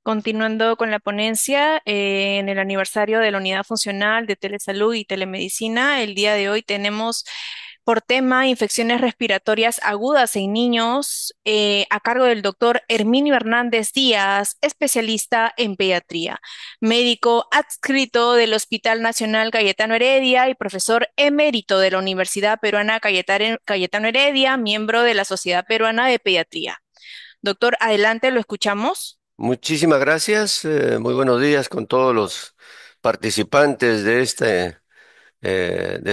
Continuando con la ponencia, en el aniversario de la Unidad Funcional de Telesalud y Telemedicina, el día de hoy tenemos por tema infecciones respiratorias agudas en niños, a cargo del doctor Herminio Hernández Díaz, especialista en pediatría, médico adscrito del Hospital Nacional Cayetano Heredia y profesor emérito de la Universidad Peruana Cayetano Heredia, miembro de la Sociedad Peruana de Pediatría. Doctor, adelante, lo escuchamos. Muchísimas gracias. Muy buenos días con todos los participantes de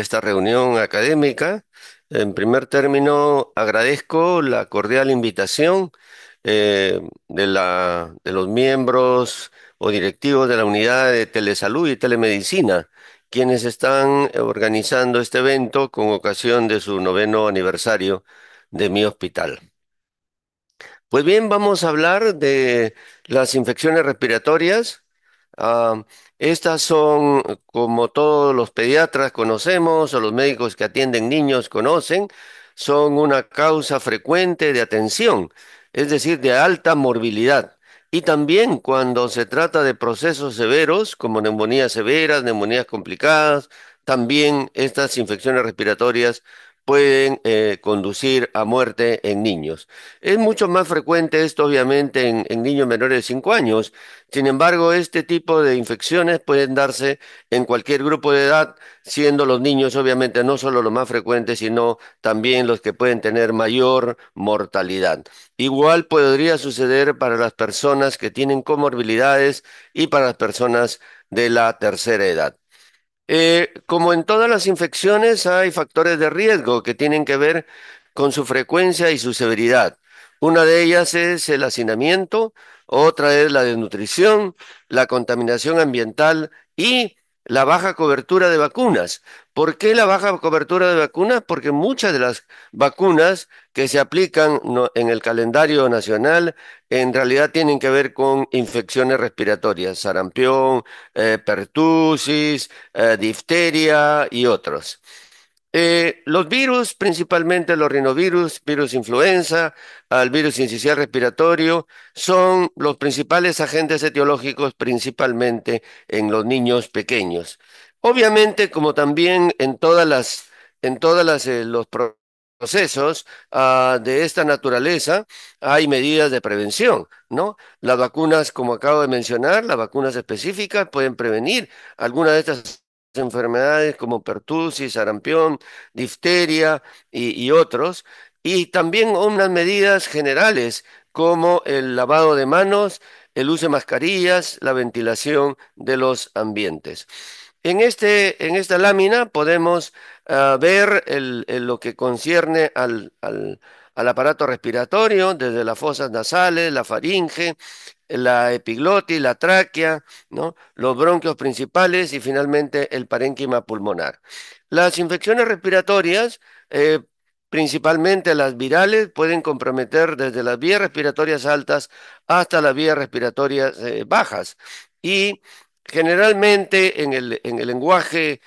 esta reunión académica. En primer término, agradezco la cordial invitación de los miembros o directivos de la unidad de telesalud y telemedicina, quienes están organizando este evento con ocasión de su noveno aniversario de mi hospital. Pues bien, vamos a hablar de las infecciones respiratorias. Ah, Estas son, como todos los pediatras conocemos o los médicos que atienden niños conocen, son una causa frecuente de atención, es decir, de alta morbilidad. Y también cuando se trata de procesos severos, como neumonías severas, neumonías complicadas, también estas infecciones respiratorias pueden conducir a muerte en niños. Es mucho más frecuente esto, obviamente, en niños menores de 5 años. Sin embargo, este tipo de infecciones pueden darse en cualquier grupo de edad, siendo los niños, obviamente, no solo los más frecuentes, sino también los que pueden tener mayor mortalidad. Igual podría suceder para las personas que tienen comorbilidades y para las personas de la tercera edad. Como en todas las infecciones, hay factores de riesgo que tienen que ver con su frecuencia y su severidad. Una de ellas es el hacinamiento, otra es la desnutrición, la contaminación ambiental y la baja cobertura de vacunas. ¿Por qué la baja cobertura de vacunas? Porque muchas de las vacunas que se aplican en el calendario nacional en realidad tienen que ver con infecciones respiratorias, sarampión, pertusis, difteria y otros. Los virus, principalmente los rinovirus, virus influenza, el virus sincicial respiratorio, son los principales agentes etiológicos principalmente en los niños pequeños. Obviamente, como también en todas procesos de esta naturaleza, hay medidas de prevención, ¿no? Las vacunas, como acabo de mencionar, las vacunas específicas pueden prevenir algunas de estas enfermedades como pertusis, sarampión, difteria y otros, y también unas medidas generales como el lavado de manos, el uso de mascarillas, la ventilación de los ambientes. En esta lámina podemos ver lo que concierne al aparato respiratorio, desde las fosas nasales, la faringe, la epiglotis, la tráquea, ¿no? Los bronquios principales y finalmente el parénquima pulmonar. Las infecciones respiratorias, principalmente las virales, pueden comprometer desde las vías respiratorias altas hasta las vías respiratorias bajas. Y generalmente en el lenguaje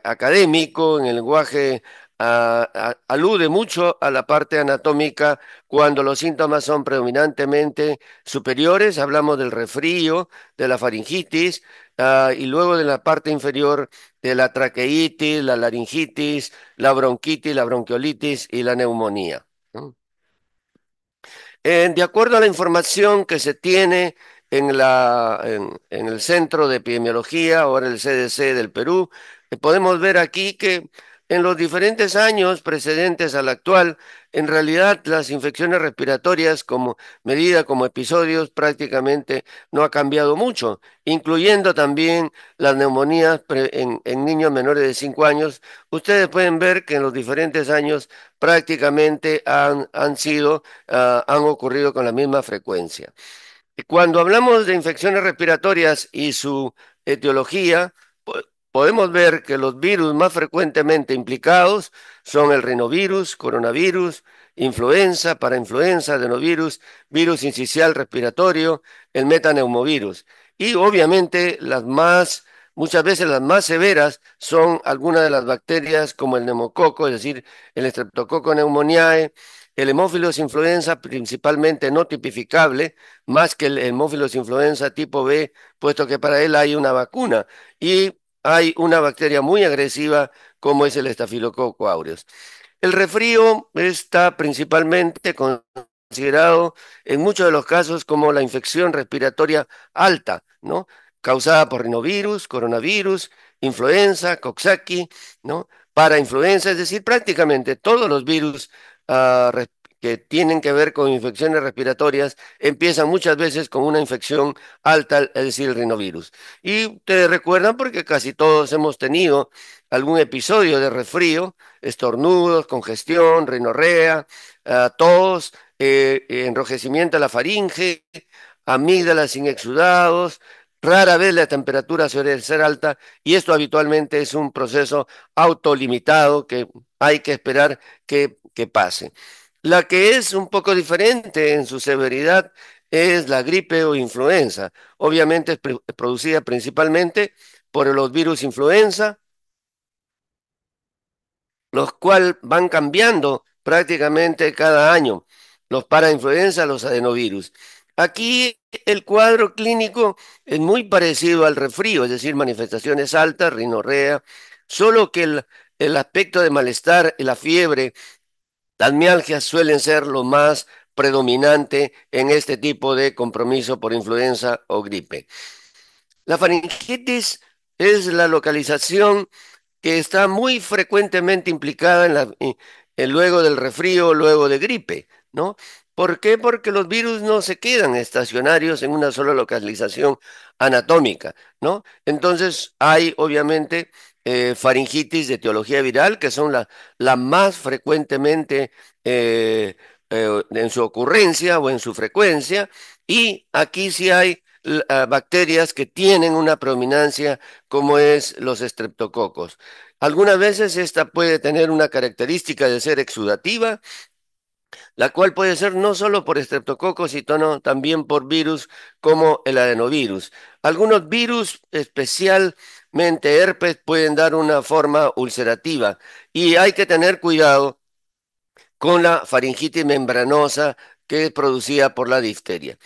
académico, en el lenguaje alude mucho a la parte anatómica cuando los síntomas son predominantemente superiores, hablamos del resfrío, de la faringitis, y luego de la parte inferior de la traqueitis, la laringitis, la bronquitis, la bronquiolitis y la neumonía, ¿no? De acuerdo a la información que se tiene en el Centro de Epidemiología, ahora el CDC del Perú, podemos ver aquí que en los diferentes años precedentes al actual, en realidad las infecciones respiratorias como medida, como episodios, prácticamente no ha cambiado mucho, incluyendo también las neumonías en niños menores de 5 años. Ustedes pueden ver que en los diferentes años prácticamente han ocurrido con la misma frecuencia. Cuando hablamos de infecciones respiratorias y su etiología, podemos ver que los virus más frecuentemente implicados son el rinovirus, coronavirus, influenza, parainfluenza, adenovirus, virus incisional respiratorio, el metaneumovirus. Y obviamente muchas veces las más severas son algunas de las bacterias como el neumococo, es decir, el Streptococcus pneumoniae, el Haemophilus influenza principalmente no tipificable, más que el Haemophilus influenza tipo B, puesto que para él hay una vacuna y hay una bacteria muy agresiva como es el Staphylococcus aureus. El resfrío está principalmente considerado en muchos de los casos como la infección respiratoria alta, ¿no? Causada por rinovirus, coronavirus, influenza, Coxsackie, ¿no? Parainfluenza, es decir, prácticamente todos los virus que tienen que ver con infecciones respiratorias empiezan muchas veces con una infección alta, es decir, el rinovirus. Y te recuerdan porque casi todos hemos tenido algún episodio de resfrío, estornudos, congestión, rinorrea, tos, enrojecimiento de la faringe, amígdalas sin exudados. Rara vez la temperatura suele ser alta y esto habitualmente es un proceso autolimitado que hay que esperar que pase. La que es un poco diferente en su severidad es la gripe o influenza. Obviamente es producida principalmente por los virus influenza, los cuales van cambiando prácticamente cada año, los parainfluenza, los adenovirus. Aquí el cuadro clínico es muy parecido al resfrío, es decir, manifestaciones altas, rinorrea, solo que el aspecto de malestar y la fiebre, las mialgias suelen ser lo más predominante en este tipo de compromiso por influenza o gripe. La faringitis es la localización que está muy frecuentemente implicada luego del resfrío, luego de gripe, ¿no? ¿Por qué? Porque los virus no se quedan estacionarios en una sola localización anatómica, ¿no? Entonces hay obviamente faringitis de etiología viral, que son la más frecuentemente en su ocurrencia o en su frecuencia, y aquí sí hay bacterias que tienen una predominancia como es los estreptococos. Algunas veces esta puede tener una característica de ser exudativa, la cual puede ser no solo por estreptococos, sino también por virus como el adenovirus. Algunos virus, especialmente herpes, pueden dar una forma ulcerativa y hay que tener cuidado con la faringitis membranosa que es producida por la difteria.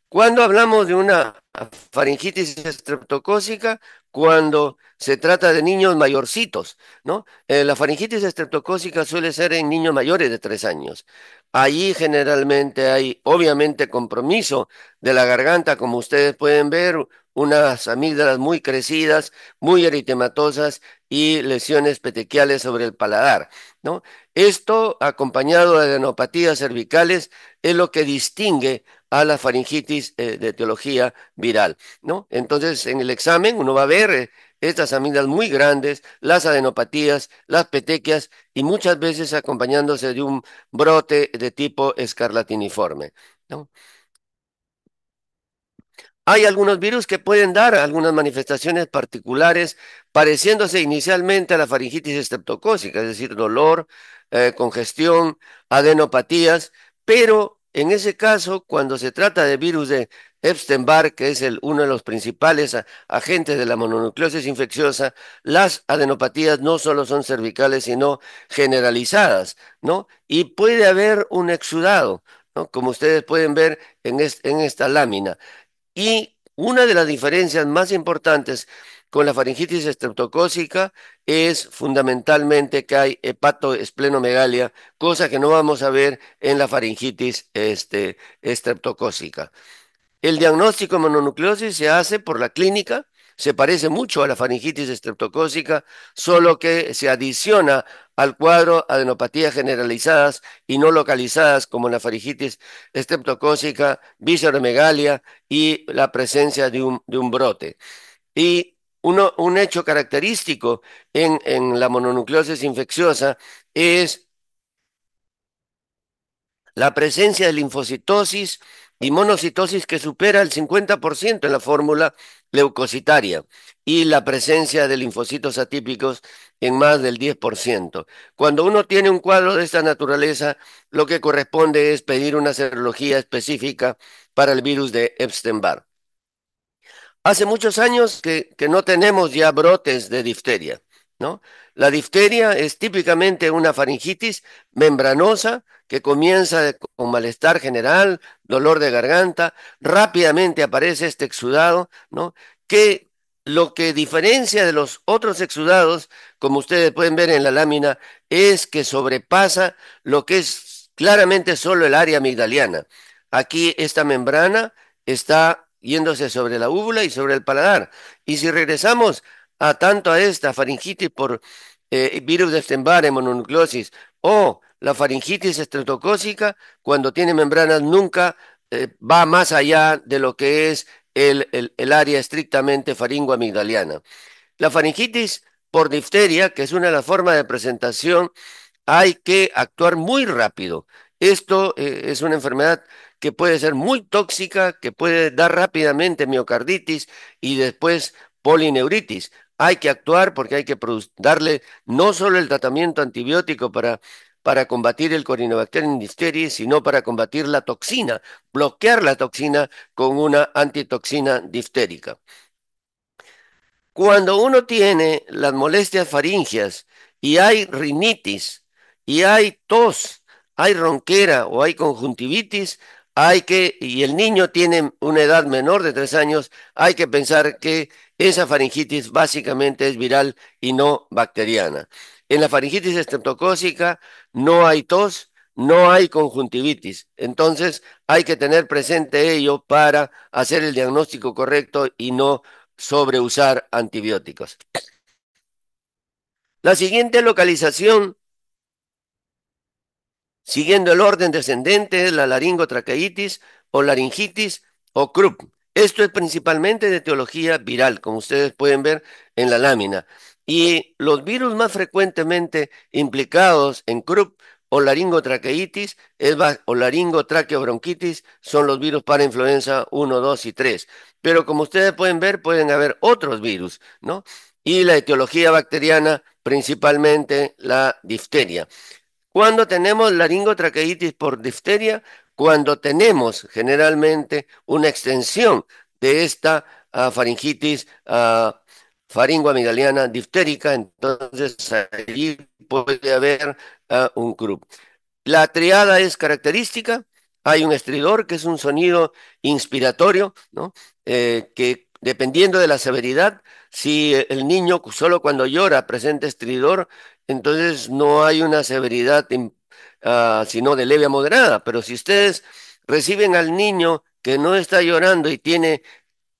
Cuando hablamos de una faringitis estreptocócica, cuando se trata de niños mayorcitos, ¿no? La faringitis estreptocócica suele ser en niños mayores de 3 años. Allí generalmente hay, obviamente, compromiso de la garganta, como ustedes pueden ver, unas amígdalas muy crecidas, muy eritematosas y lesiones petequiales sobre el paladar, ¿no? Esto, acompañado de adenopatías cervicales, es lo que distingue a la faringitis de etiología viral, ¿no? Entonces, en el examen uno va a ver estas amígdalas muy grandes, las adenopatías, las petequias y muchas veces acompañándose de un brote de tipo escarlatiniforme, ¿no? Hay algunos virus que pueden dar algunas manifestaciones particulares pareciéndose inicialmente a la faringitis estreptocócica, es decir, dolor, congestión, adenopatías, pero en ese caso, cuando se trata de virus de Epstein-Barr, que es uno de los principales agentes de la mononucleosis infecciosa, las adenopatías no solo son cervicales, sino generalizadas, ¿no? Y puede haber un exudado, ¿no? Como ustedes pueden ver en esta lámina. Y una de las diferencias más importantes con la faringitis estreptocócica es fundamentalmente que hay hepatoesplenomegalia, cosa que no vamos a ver en la faringitis estreptocócica. El diagnóstico de mononucleosis se hace por la clínica, se parece mucho a la faringitis estreptocócica, solo que se adiciona al cuadro adenopatías generalizadas y no localizadas como la faringitis estreptocócica, visceromegalia y la presencia de un brote. Y un hecho característico en la mononucleosis infecciosa es la presencia de linfocitosis y monocitosis que supera el 50% en la fórmula leucocitaria y la presencia de linfocitos atípicos en más del 10%. Cuando uno tiene un cuadro de esta naturaleza, lo que corresponde es pedir una serología específica para el virus de Epstein-Barr. Hace muchos años que no tenemos ya brotes de difteria, ¿no? La difteria es típicamente una faringitis membranosa que comienza con malestar general, dolor de garganta, rápidamente aparece este exudado, ¿no? Que lo que diferencia de los otros exudados, como ustedes pueden ver en la lámina, es que sobrepasa lo que es claramente solo el área amigdaliana. Aquí esta membrana está yéndose sobre la úvula y sobre el paladar. Y si regresamos a tanto a esta faringitis por virus de Epstein-Barr, mononucleosis, o la faringitis estreptocócica, cuando tiene membranas, nunca va más allá de lo que es el área estrictamente faringoamigdaliana. La faringitis por difteria, que es una de las formas de presentación, hay que actuar muy rápido. Esto es una enfermedad que puede ser muy tóxica, que puede dar rápidamente miocarditis y después polineuritis. Hay que actuar porque hay que darle no solo el tratamiento antibiótico para combatir el Corynebacterium diphtheriae, sino para combatir la toxina, bloquear la toxina con una antitoxina diftérica. Cuando uno tiene las molestias faringias y hay rinitis y hay tos, hay ronquera o hay conjuntivitis, y el niño tiene una edad menor de 3 años, hay que pensar que esa faringitis básicamente es viral y no bacteriana. En la faringitis estreptocócica no hay tos, no hay conjuntivitis. Entonces hay que tener presente ello para hacer el diagnóstico correcto y no sobreusar antibióticos. La siguiente localización, siguiendo el orden descendente, es la laringotraqueitis o laringitis o croup. Esto es principalmente de etiología viral, como ustedes pueden ver en la lámina. Y los virus más frecuentemente implicados en croup o laringotraqueitis o laringotraqueobronquitis son los virus para influenza 1, 2 y 3. Pero como ustedes pueden ver, pueden haber otros virus, ¿no? Y la etiología bacteriana, principalmente la difteria. Cuando tenemos laringotraqueitis por difteria, cuando tenemos generalmente una extensión de esta faringitis faringoamigdaliana diftérica, entonces allí puede haber un CRUP. La triada es característica. Hay un estridor que es un sonido inspiratorio, ¿no? Que dependiendo de la severidad, si el niño solo cuando llora presenta estridor, entonces no hay una severidad sino de leve a moderada. Pero si ustedes reciben al niño que no está llorando y tiene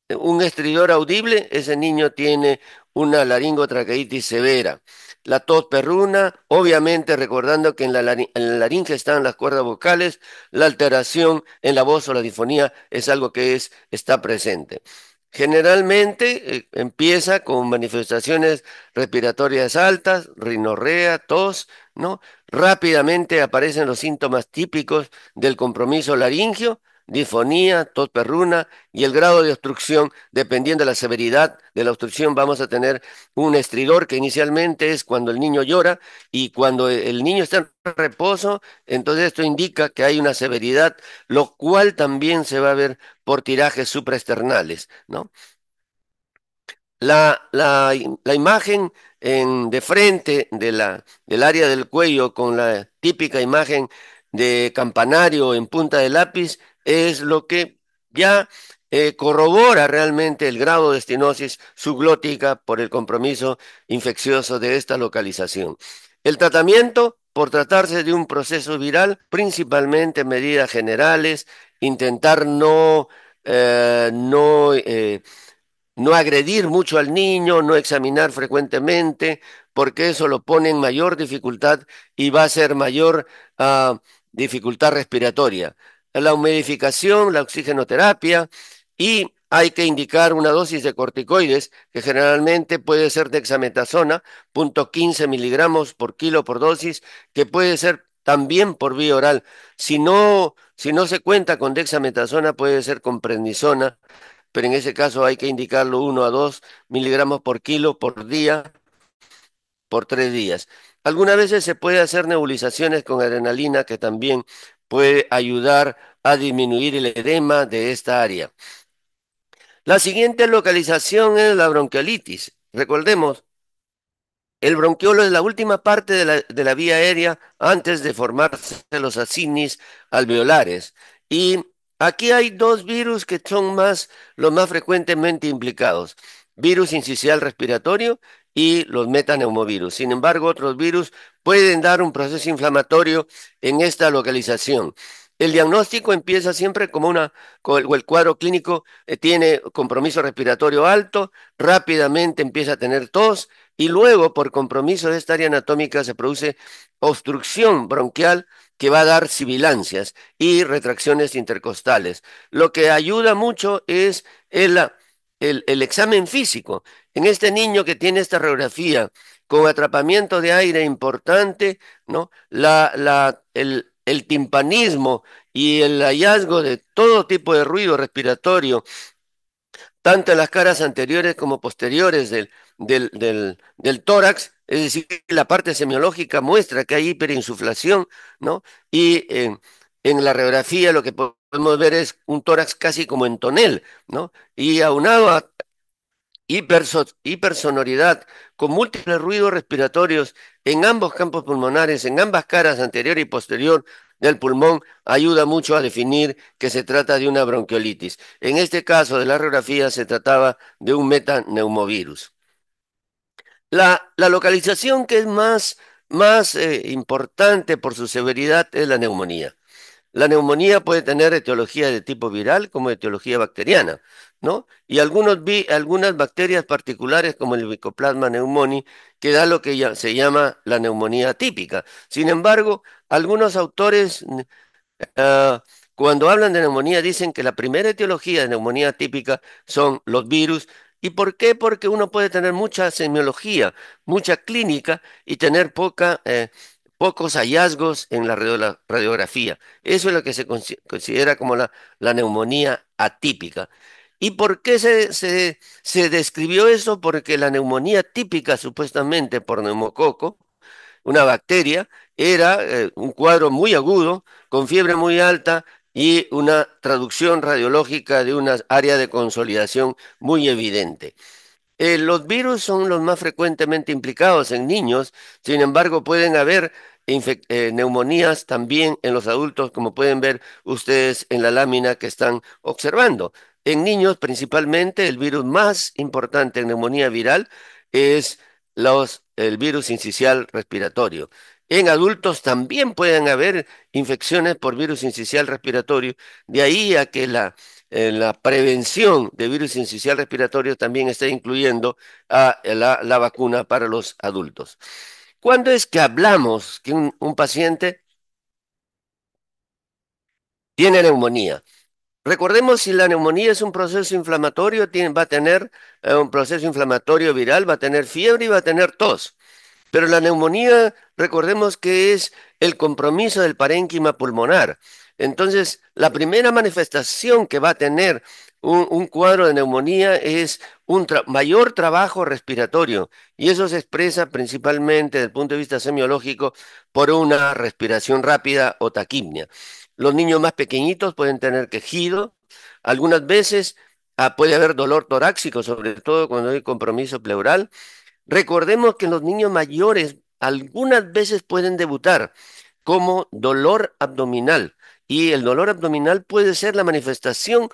un estridor audible, ese niño tiene una laringotraqueitis severa. La tos perruna, obviamente recordando que en la laringe están las cuerdas vocales, la alteración en la voz o la disfonía es algo que está presente. Generalmente empieza con manifestaciones respiratorias altas, rinorrea, tos, ¿no? Rápidamente aparecen los síntomas típicos del compromiso laringio, disfonía, tos perruna, y el grado de obstrucción, dependiendo de la severidad de la obstrucción, vamos a tener un estridor que inicialmente es cuando el niño llora y cuando el niño está en reposo, entonces esto indica que hay una severidad, lo cual también se va a ver por tirajes supraesternales, ¿no? La imagen de frente del área del cuello con la típica imagen de campanario en punta de lápiz es lo que ya corrobora realmente el grado de estenosis subglótica por el compromiso infeccioso de esta localización. El tratamiento, por tratarse de un proceso viral, principalmente medidas generales, intentar no agredir mucho al niño, no examinar frecuentemente, porque eso lo pone en mayor dificultad y va a ser mayor dificultad respiratoria. La humidificación, la oxigenoterapia y hay que indicar una dosis de corticoides que generalmente puede ser dexametasona, 0,15 miligramos por kilo por dosis, que puede ser también por vía oral. Si no se cuenta con dexametasona, puede ser con prednisona, pero en ese caso hay que indicarlo 1 a 2 miligramos por kilo por día por 3 días. Algunas veces se puede hacer nebulizaciones con adrenalina que también puede ayudar a disminuir el edema de esta área. La siguiente localización es la bronquiolitis. Recordemos El bronquiolo es la última parte de la vía aérea antes de formarse los acinis alveolares. Y aquí hay dos virus que son los más frecuentemente implicados. Virus incisional respiratorio y los metaneumovirus. Sin embargo, otros virus pueden dar un proceso inflamatorio en esta localización. El diagnóstico empieza siempre como o el cuadro clínico tiene compromiso respiratorio alto, rápidamente empieza a tener tos y luego, por compromiso de esta área anatómica, se produce obstrucción bronquial que va a dar sibilancias y retracciones intercostales. Lo que ayuda mucho es el examen físico. En este niño que tiene esta radiografía con atrapamiento de aire importante, ¿no? El timpanismo y el hallazgo de todo tipo de ruido respiratorio tanto en las caras anteriores como posteriores del tórax, es decir, la parte semiológica muestra que hay hiperinsuflación, ¿no? Y en la radiografía lo que podemos ver es un tórax casi como en tonel, ¿no? Y aunado a hipersonoridad, con múltiples ruidos respiratorios en ambos campos pulmonares, en ambas caras anterior y posterior del pulmón, ayuda mucho a definir que se trata de una bronquiolitis. En este caso de la radiografía se trataba de un metaneumovirus. La localización que es más importante por su severidad es la neumonía. La neumonía puede tener etiología de tipo viral como etiología bacteriana, ¿no? Y algunas bacterias particulares como el Mycoplasma pneumoniae que da lo que se llama la neumonía típica. Sin embargo, algunos autores Ah, cuando hablan de neumonía dicen que la primera etiología de neumonía típica son los virus. ¿Y por qué? Porque uno puede tener mucha semiología, mucha clínica y tener pocos hallazgos en la radiografía. Eso es lo que se considera como la neumonía atípica. ¿Y por qué se describió eso? Porque la neumonía típica, supuestamente por neumococo, una bacteria, era un cuadro muy agudo, con fiebre muy alta y una traducción radiológica de una área de consolidación muy evidente. Los virus son los más frecuentemente implicados en niños, sin embargo pueden haber neumonías también en los adultos, como pueden ver ustedes en la lámina que están observando. En niños principalmente el virus más importante en neumonía viral es el virus incisional respiratorio. En adultos también pueden haber infecciones por virus incisional respiratorio, de ahí a que la prevención de virus incisional respiratorio también está incluyendo a la vacuna para los adultos. ¿Cuándo es que hablamos que un paciente tiene neumonía? Recordemos si la neumonía es un proceso inflamatorio, va a tener un proceso inflamatorio viral, va a tener fiebre y va a tener tos. Pero la neumonía, recordemos que es el compromiso del parénquima pulmonar. Entonces, la primera manifestación que va a tener un cuadro de neumonía es un mayor trabajo respiratorio y eso se expresa principalmente desde el punto de vista semiológico por una respiración rápida o taquipnia. Los niños más pequeñitos pueden tener quejido, algunas veces puede haber dolor torácico, sobre todo cuando hay compromiso pleural. Recordemos que los niños mayores algunas veces pueden debutar como dolor abdominal y el dolor abdominal puede ser la manifestación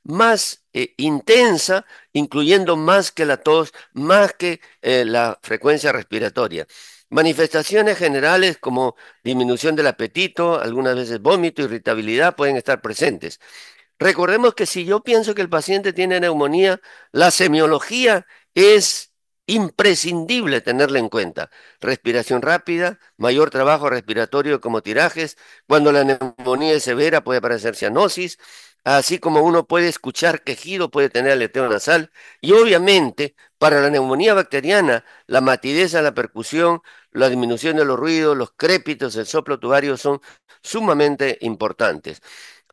más intensa, incluyendo más que la tos, más que la frecuencia respiratoria. Manifestaciones generales como disminución del apetito, algunas veces vómito, irritabilidad pueden estar presentes. Recordemos que si yo pienso que el paciente tiene neumonía, la semiología es imprescindible tenerla en cuenta. Respiración rápida, mayor trabajo respiratorio como tirajes. Cuando la neumonía es severa puede aparecer cianosis, así como uno puede escuchar quejido, puede tener aleteo nasal. Y obviamente, para la neumonía bacteriana, la matidez a la percusión, la disminución de los ruidos, los crépitos, el soplo tubario son sumamente importantes.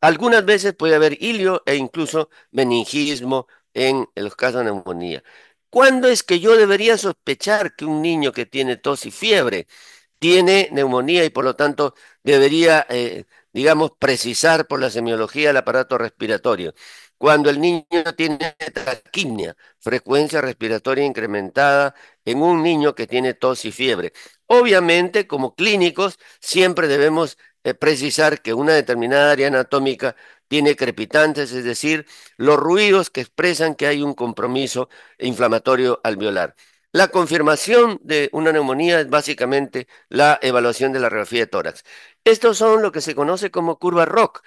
Algunas veces puede haber hilio e incluso meningismo en los casos de neumonía. ¿Cuándo es que yo debería sospechar que un niño que tiene tos y fiebre tiene neumonía y por lo tanto debería, digamos, precisar por la semiología del aparato respiratorio? cuando el niño tiene taquimia, frecuencia respiratoria incrementada en un niño que tiene tos y fiebre. Obviamente, como clínicos, siempre debemos precisar que una determinada área anatómica tiene crepitantes, es decir, los ruidos que expresan que hay un compromiso inflamatorio alveolar. La confirmación de una neumonía es básicamente la evaluación de la radiografía de tórax. Estos son lo que se conoce como curva ROC.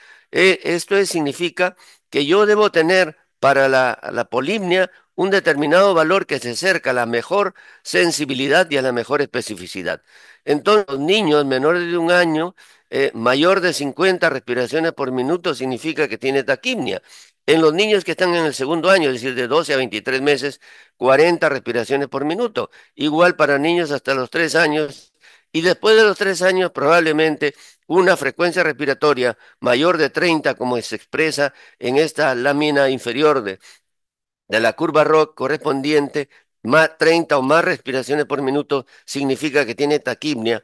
Significa que yo debo tener para la polimnia un determinado valor que se acerca a la mejor sensibilidad y a la mejor especificidad. Entonces, los niños menores de un año, mayor de 50 respiraciones por minuto, significa que tiene taquimnia. En los niños que están en el segundo año, es decir, de 12 a 23 meses, 40 respiraciones por minuto. Igual para niños hasta los 3 años. Y después de los 3 años, probablemente una frecuencia respiratoria mayor de 30, como se expresa en esta lámina inferior de la curva ROC correspondiente, más 30 o más respiraciones por minuto, significa que tiene taquipnia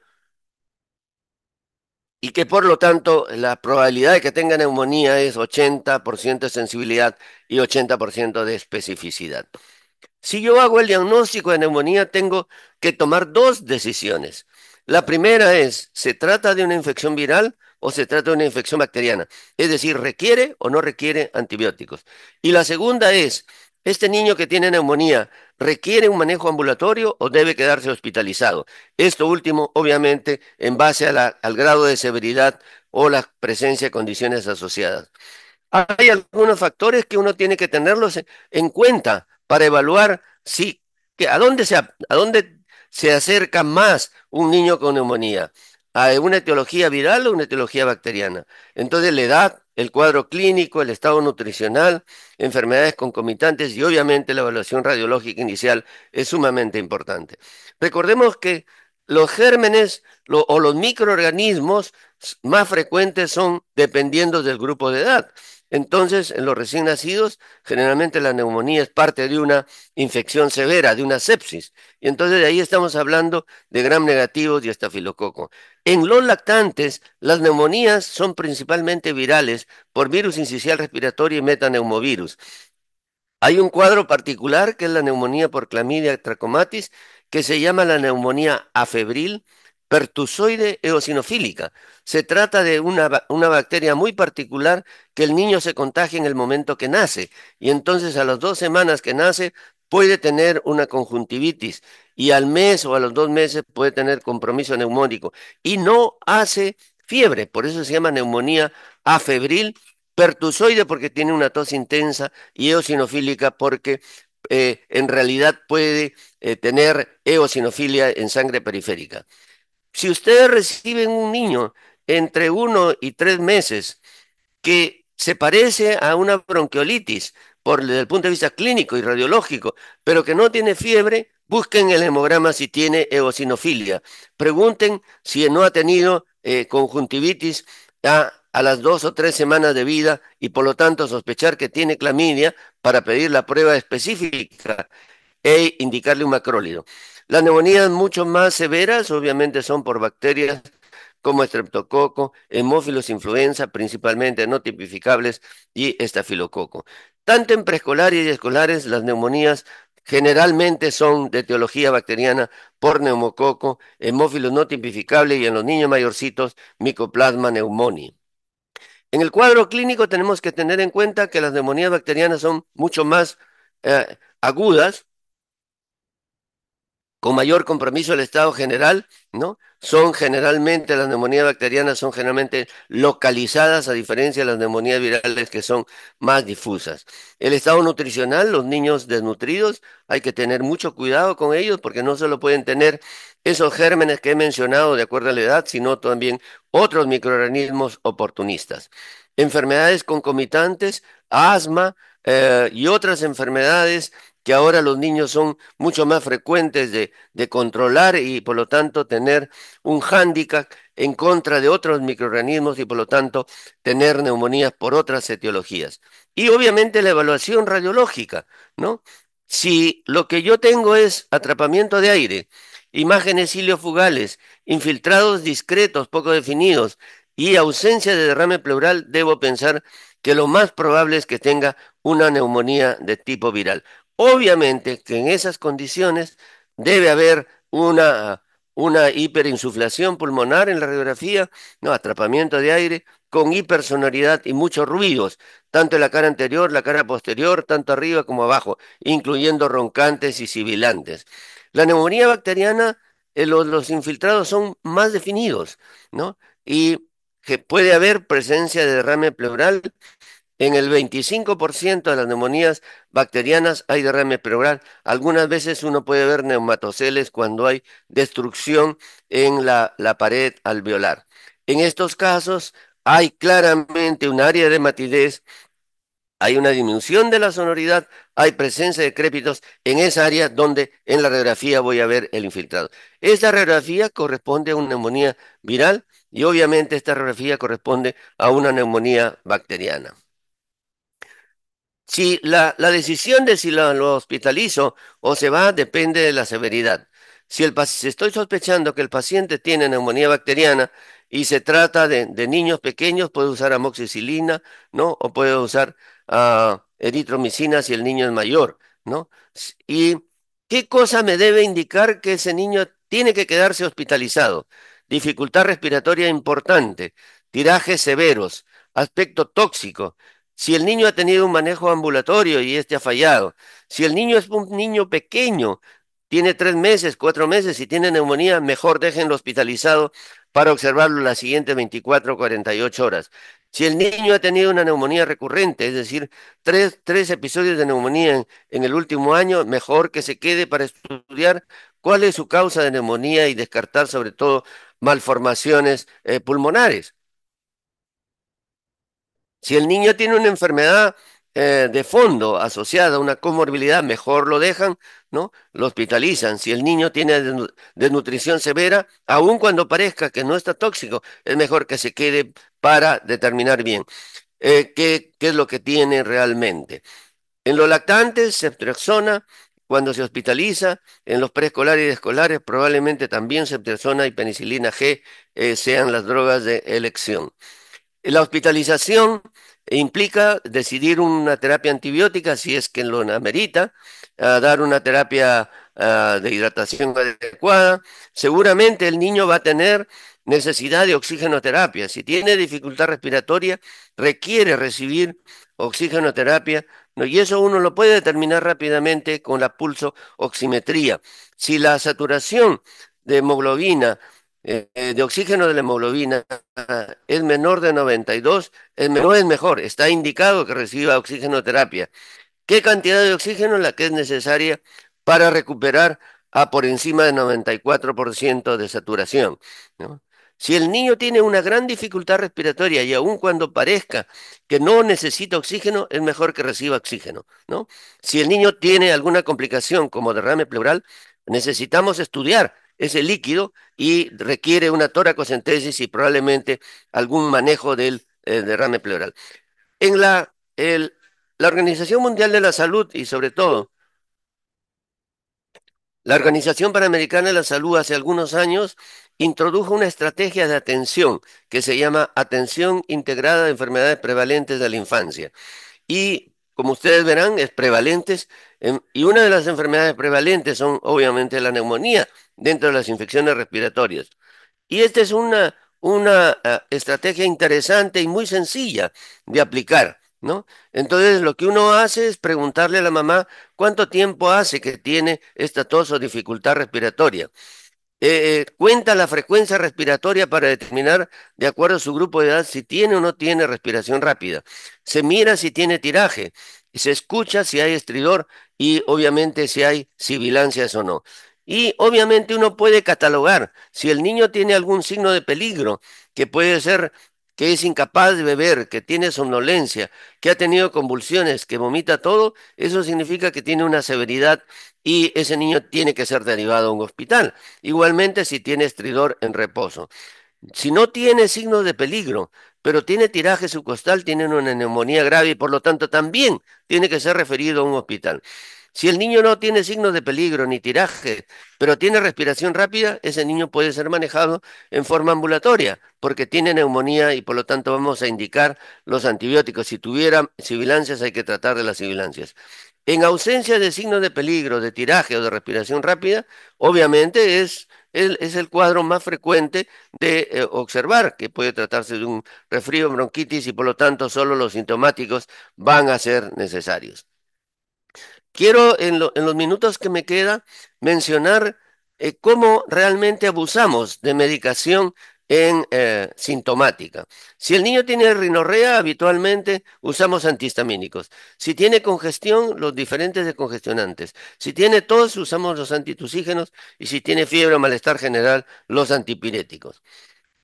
y que por lo tanto la probabilidad de que tenga neumonía es 80% de sensibilidad y 80% de especificidad. Si yo hago el diagnóstico de neumonía, tengo que tomar dos decisiones. La primera es, ¿se trata de una infección viral o se trata de una infección bacteriana? Es decir, ¿requiere o no requiere antibióticos? Y la segunda es, ¿este niño que tiene neumonía requiere un manejo ambulatorio o debe quedarse hospitalizado? Esto último, obviamente, en base a al grado de severidad o la presencia de condiciones asociadas. Hay algunos factores que uno tiene que tenerlos en cuenta para evaluar si, a dónde se acerca más un niño con neumonía, a una etiología viral o una etiología bacteriana. Entonces, la edad, el cuadro clínico, el estado nutricional, enfermedades concomitantes y obviamente la evaluación radiológica inicial es sumamente importante. Recordemos que los gérmenes o los microorganismos más frecuentes son dependiendo del grupo de edad. Entonces, en los recién nacidos, generalmente la neumonía es parte de una infección severa, de una sepsis. Y entonces de ahí estamos hablando de gram negativos y estafilococo. En los lactantes, las neumonías son principalmente virales por virus incisional respiratorio y metaneumovirus. Hay un cuadro particular que es la neumonía por Clamidia trachomatis, que se llama la neumonía afebril pertusoide eosinofílica. Se trata de una bacteria muy particular que el niño se contagia en el momento que nace y entonces a las 2 semanas que nace puede tener una conjuntivitis y al mes o a los 2 meses puede tener compromiso neumónico y no hace fiebre, por eso se llama neumonía afebril pertusoide porque tiene una tos intensa y eosinofílica porque en realidad puede tener eosinofilia en sangre periférica. Si ustedes reciben un niño entre 1 y 3 meses que se parece a una bronquiolitis desde el punto de vista clínico y radiológico, pero que no tiene fiebre, busquen el hemograma si tiene eosinofilia. Pregunten si no ha tenido conjuntivitis a las 2 o 3 semanas de vida y por lo tanto sospechar que tiene clamidia para pedir la prueba específica e indicarle un macrólido. Las neumonías mucho más severas obviamente son por bacterias como estreptococo, hemófilos influenza, principalmente no tipificables, y estafilococo. Tanto en preescolares y escolares, las neumonías generalmente son de etiología bacteriana por neumococo, hemófilos no tipificables y en los niños mayorcitos, Mycoplasma pneumoniae. En el cuadro clínico tenemos que tener en cuenta que las neumonías bacterianas son mucho más agudas, con mayor compromiso del estado general, ¿no? Son generalmente, las neumonías bacterianas son generalmente localizadas, a diferencia de las neumonías virales que son más difusas. El estado nutricional, los niños desnutridos, hay que tener mucho cuidado con ellos porque no solo pueden tener esos gérmenes que he mencionado de acuerdo a la edad, sino también otros microorganismos oportunistas. Enfermedades concomitantes, asma y otras enfermedades que ahora los niños son mucho más frecuentes de controlar y por lo tanto tener un hándicap en contra de otros microorganismos y por lo tanto tener neumonías por otras etiologías. Y obviamente la evaluación radiológica, ¿no? Si lo que yo tengo es atrapamiento de aire, imágenes iliofugales, infiltrados discretos, poco definidos y ausencia de derrame pleural, debo pensar que lo más probable es que tenga una neumonía de tipo viral. Obviamente que en esas condiciones debe haber una hiperinsuflación pulmonar en la radiografía, no, atrapamiento de aire con hipersonoridad y muchos ruidos, tanto en la cara anterior, la cara posterior, tanto arriba como abajo, incluyendo roncantes y sibilantes. La neumonía bacteriana, los infiltrados son más definidos, ¿no? Y que puede haber presencia de derrame pleural. En el 25% de las neumonías bacterianas hay derrame pleural. Algunas veces uno puede ver neumatoceles cuando hay destrucción en la pared alveolar. En estos casos hay claramente un área de matidez, hay una disminución de la sonoridad, hay presencia de crépitos en esa área donde en la radiografía voy a ver el infiltrado. Esta radiografía corresponde a una neumonía viral y obviamente esta radiografía corresponde a una neumonía bacteriana. Si la decisión de si lo hospitalizo o se va depende de la severidad. Si estoy sospechando que el paciente tiene neumonía bacteriana y se trata de niños pequeños, puedo usar amoxicilina, ¿no? O puedo usar eritromicina si el niño es mayor, ¿no? ¿Y qué cosa me debe indicar que ese niño tiene que quedarse hospitalizado? Dificultad respiratoria importante, tirajes severos, aspecto tóxico. Si el niño ha tenido un manejo ambulatorio y este ha fallado, si el niño es un niño pequeño, tiene 3 meses, 4 meses y tiene neumonía, mejor déjenlo hospitalizado para observarlo las siguientes 24 o 48 horas. Si el niño ha tenido una neumonía recurrente, es decir, tres episodios de neumonía en el último año, mejor que se quede para estudiar cuál es su causa de neumonía y descartar sobre todo malformaciones pulmonares. Si el niño tiene una enfermedad de fondo asociada a una comorbilidad, mejor lo dejan, ¿no? Lo hospitalizan. Si el niño tiene desnutrición severa, aun cuando parezca que no está tóxico, es mejor que se quede para determinar bien qué es lo que tiene realmente. En los lactantes, ceftriaxona, cuando se hospitaliza, en los preescolares y escolares, probablemente también ceftriaxona y penicilina G sean las drogas de elección. La hospitalización implica decidir una terapia antibiótica si es que lo amerita, dar una terapia de hidratación adecuada. Seguramente el niño va a tener necesidad de oxigenoterapia. Si tiene dificultad respiratoria, requiere recibir oxigenoterapia, ¿no? Y eso uno lo puede determinar rápidamente con la pulso oximetría. Si la saturación de hemoglobina, de oxígeno de la hemoglobina es menor de 92, no es mejor, está indicado que reciba oxigenoterapia. ¿Qué cantidad de oxígeno? La que es necesaria para recuperar a por encima de 94% de saturación, ¿no? Si el niño tiene una gran dificultad respiratoria y aun cuando parezca que no necesita oxígeno, es mejor que reciba oxígeno, ¿no? Si el niño tiene alguna complicación como derrame pleural, necesitamos estudiar ese líquido y requiere una toracocentesis y probablemente algún manejo del derrame pleural. En la Organización Mundial de la Salud y sobre todo la Organización Panamericana de la Salud hace algunos años introdujo una estrategia de atención que se llama Atención Integrada de Enfermedades Prevalentes de la Infancia. Y como ustedes verán, es prevalentes, y una de las enfermedades prevalentes son obviamente la neumonía dentro de las infecciones respiratorias. Y esta es una estrategia interesante y muy sencilla de aplicar, ¿no? Entonces, lo que uno hace es preguntarle a la mamá cuánto tiempo hace que tiene esta tos o dificultad respiratoria. Cuenta la frecuencia respiratoria para determinar, de acuerdo a su grupo de edad, si tiene o no tiene respiración rápida. Se mira si tiene tiraje, y se escucha si hay estridor y obviamente si hay sibilancias o no. Y obviamente uno puede catalogar si el niño tiene algún signo de peligro, que puede ser que es incapaz de beber, que tiene somnolencia, que ha tenido convulsiones, que vomita todo, eso significa que tiene una severidad y ese niño tiene que ser derivado a un hospital. Igualmente si tiene estridor en reposo. Si no tiene signos de peligro, pero tiene tiraje subcostal, tiene una neumonía grave y por lo tanto también tiene que ser referido a un hospital. Si el niño no tiene signos de peligro ni tiraje, pero tiene respiración rápida, ese niño puede ser manejado en forma ambulatoria, porque tiene neumonía y por lo tanto vamos a indicar los antibióticos. Si tuviera sibilancias, hay que tratar de las sibilancias. En ausencia de signos de peligro, de tiraje o de respiración rápida, obviamente es el cuadro más frecuente de observar, que puede tratarse de un resfrío, bronquitis y por lo tanto solo los sintomáticos van a ser necesarios. Quiero en los minutos que me queda mencionar cómo realmente abusamos de medicación en sintomática. Si el niño tiene rinorrea, habitualmente usamos antihistamínicos. Si tiene congestión, los diferentes descongestionantes. Si tiene tos, usamos los antitusígenos y si tiene fiebre o malestar general, los antipiréticos.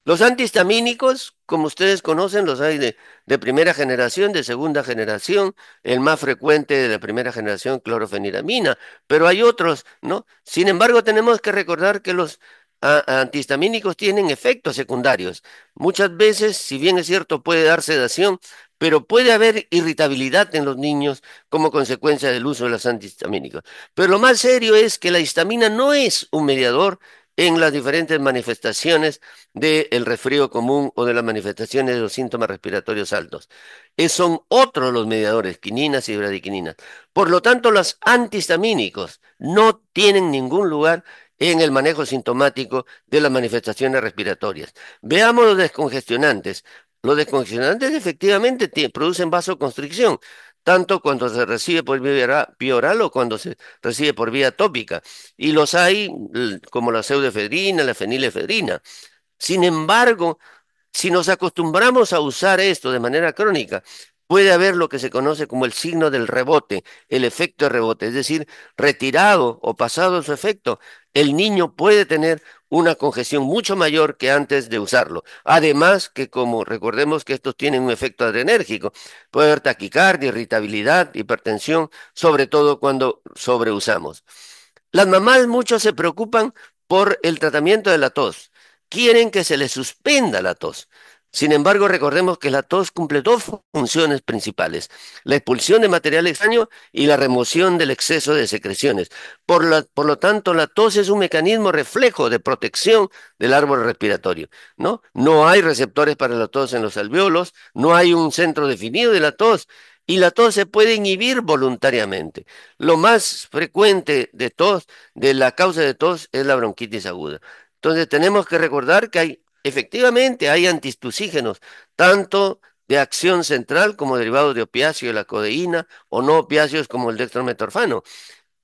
Los antihistamínicos, como ustedes conocen, los hay de primera generación, de segunda generación, el más frecuente de la primera generación, clorofeniramina, pero hay otros, ¿no? Sin embargo, tenemos que recordar que los antihistamínicos tienen efectos secundarios. Muchas veces, si bien es cierto, puede dar sedación, pero puede haber irritabilidad en los niños como consecuencia del uso de los antihistamínicos. Pero lo más serio es que la histamina no es un mediador en las diferentes manifestaciones del resfrío común o de las manifestaciones de los síntomas respiratorios altos. Son otros los mediadores, quininas y bradiquininas. Por lo tanto, los antihistamínicos no tienen ningún lugar en el manejo sintomático de las manifestaciones respiratorias. Veamos los descongestionantes. Los descongestionantes efectivamente producen vasoconstricción, tanto cuando se recibe por vía oral o cuando se recibe por vía tópica. Y los hay como la pseudoefedrina, la fenilefedrina. Sin embargo, si nos acostumbramos a usar esto de manera crónica, puede haber lo que se conoce como el signo del rebote, el efecto de rebote, es decir, retirado o pasado su efecto, el niño puede tener una congestión mucho mayor que antes de usarlo. Además que como recordemos que estos tienen un efecto adrenérgico, puede haber taquicardia, irritabilidad, hipertensión, sobre todo cuando sobreusamos. Las mamás muchos se preocupan por el tratamiento de la tos. Quieren que se les suspenda la tos. Sin embargo, recordemos que la tos cumple dos funciones principales: la expulsión de material extraño y la remoción del exceso de secreciones. Por lo tanto, la tos es un mecanismo reflejo de protección del árbol respiratorio, ¿no? No hay receptores para la tos en los alvéolos, no hay un centro definido de la tos y la tos se puede inhibir voluntariamente. Lo más frecuente de tos, de la causa de tos, es la bronquitis aguda. Entonces tenemos que recordar que efectivamente hay antihistusígenos, tanto de acción central como derivados de opiáceo, de la codeína, o no opiáceos como el dextrometorfano.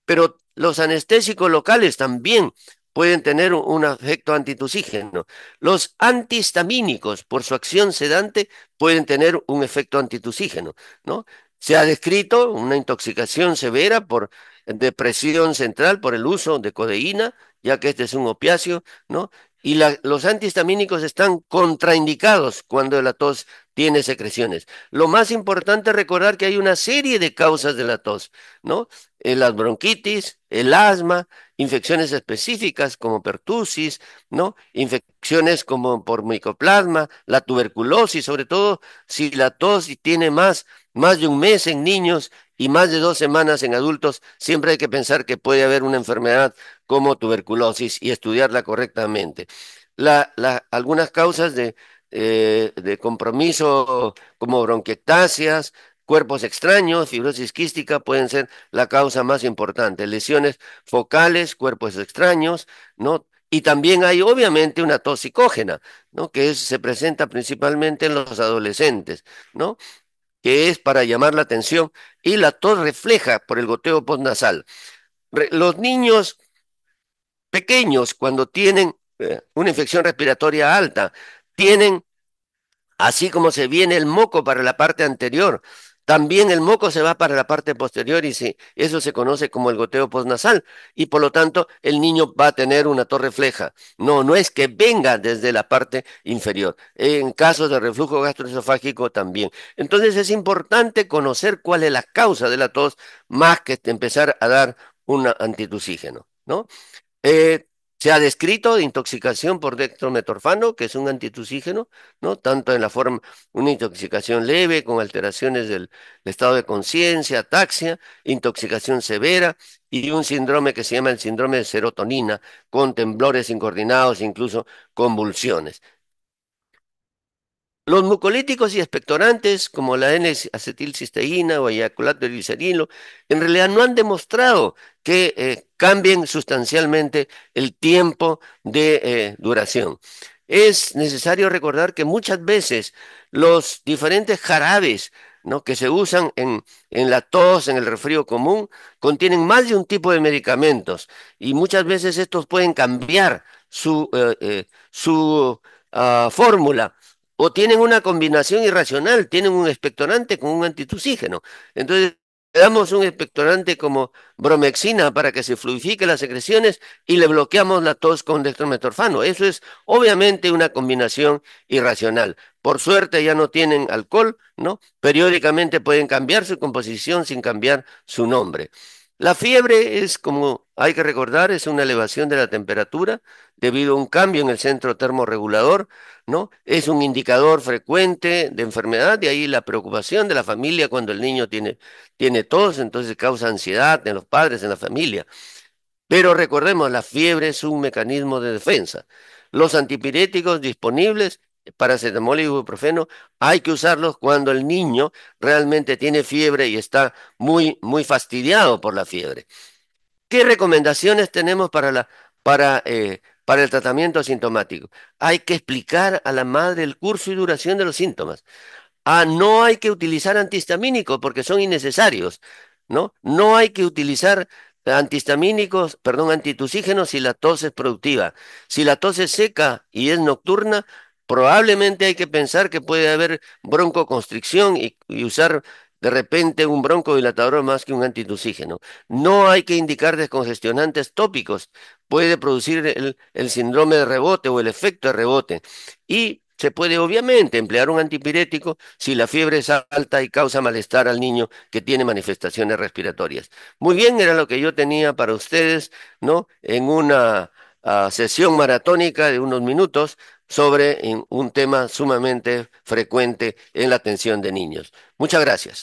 Pero los anestésicos locales también pueden tener un efecto antitusígeno. Los antihistamínicos, por su acción sedante, pueden tener un efecto antitusígeno, ¿no? Se ha descrito una intoxicación severa por depresión central por el uso de codeína, ya que este es un opiáceo, ¿no? Y los antihistamínicos están contraindicados cuando la tos tiene secreciones. Lo más importante es recordar que hay una serie de causas de la tos, ¿no? Las bronquitis, el asma, infecciones específicas como pertusis, ¿no? Infecciones como por micoplasma, la tuberculosis, sobre todo si la tos tiene más de un mes en niños y más de 2 semanas en adultos, siempre hay que pensar que puede haber una enfermedad como tuberculosis y estudiarla correctamente. Algunas causas de compromiso como bronquiectasias, cuerpos extraños, fibrosis quística pueden ser la causa más importante. Lesiones focales, cuerpos extraños, ¿no? Y también hay obviamente una tos psicógena, ¿no? Se presenta principalmente en los adolescentes, ¿no? Que es para llamar la atención y la tos refleja por el goteo postnasal. Los niños pequeños cuando tienen una infección respiratoria alta, tienen así como se viene el moco para la parte anterior, también el moco se va para la parte posterior y eso se conoce como el goteo postnasal y por lo tanto el niño va a tener una tos refleja. No, no es que venga desde la parte inferior. En casos de reflujo gastroesofágico también. Entonces es importante conocer cuál es la causa de la tos más que empezar a dar un antitusígeno, ¿no? Se ha descrito intoxicación por dextrometorfano, que es un antitusígeno, ¿no? Tanto en la forma, una intoxicación leve con alteraciones del estado de conciencia, ataxia, intoxicación severa y un síndrome que se llama el síndrome de serotonina, con temblores incoordinados, incluso convulsiones. Los mucolíticos y expectorantes, como la N-acetilcisteína o eyaculato de glicerilo, en realidad no han demostrado que cambien sustancialmente el tiempo de duración. Es necesario recordar que muchas veces los diferentes jarabes, ¿no?, que se usan en la tos, en el resfrío común, contienen más de un tipo de medicamentos y muchas veces estos pueden cambiar su fórmula o tienen una combinación irracional, tienen un expectorante con un antitusígeno. Entonces, le damos un expectorante como bromexina para que se fluidifique las secreciones y le bloqueamos la tos con dextrometorfano. Eso es obviamente una combinación irracional. Por suerte ya no tienen alcohol, ¿no? Periódicamente pueden cambiar su composición sin cambiar su nombre. La fiebre es, como hay que recordar, es una elevación de la temperatura debido a un cambio en el centro termorregulador, ¿no? Es un indicador frecuente de enfermedad, de ahí la preocupación de la familia cuando el niño tiene tos, entonces causa ansiedad en los padres, en la familia. Pero recordemos, la fiebre es un mecanismo de defensa. Los antipiréticos disponibles, paracetamol y ibuprofeno, hay que usarlos cuando el niño realmente tiene fiebre y está muy fastidiado por la fiebre. ¿Qué recomendaciones tenemos para el tratamiento sintomático? Hay que explicar a la madre el curso y duración de los síntomas. No hay que utilizar antihistamínicos porque son innecesarios, ¿no? No hay que utilizar antihistamínicos, perdón, antitusígenos si la tos es productiva. Si la tos es seca y es nocturna, probablemente hay que pensar que puede haber broncoconstricción y usar de repente un broncodilatador más que un antitusígeno. No hay que indicar descongestionantes tópicos. Puede producir el síndrome de rebote o el efecto de rebote. Y se puede obviamente emplear un antipirético si la fiebre es alta y causa malestar al niño que tiene manifestaciones respiratorias. Muy bien, era lo que yo tenía para ustedes, ¿no? En una sesión maratónica de unos minutos sobre un tema sumamente frecuente en la atención de niños. Muchas gracias.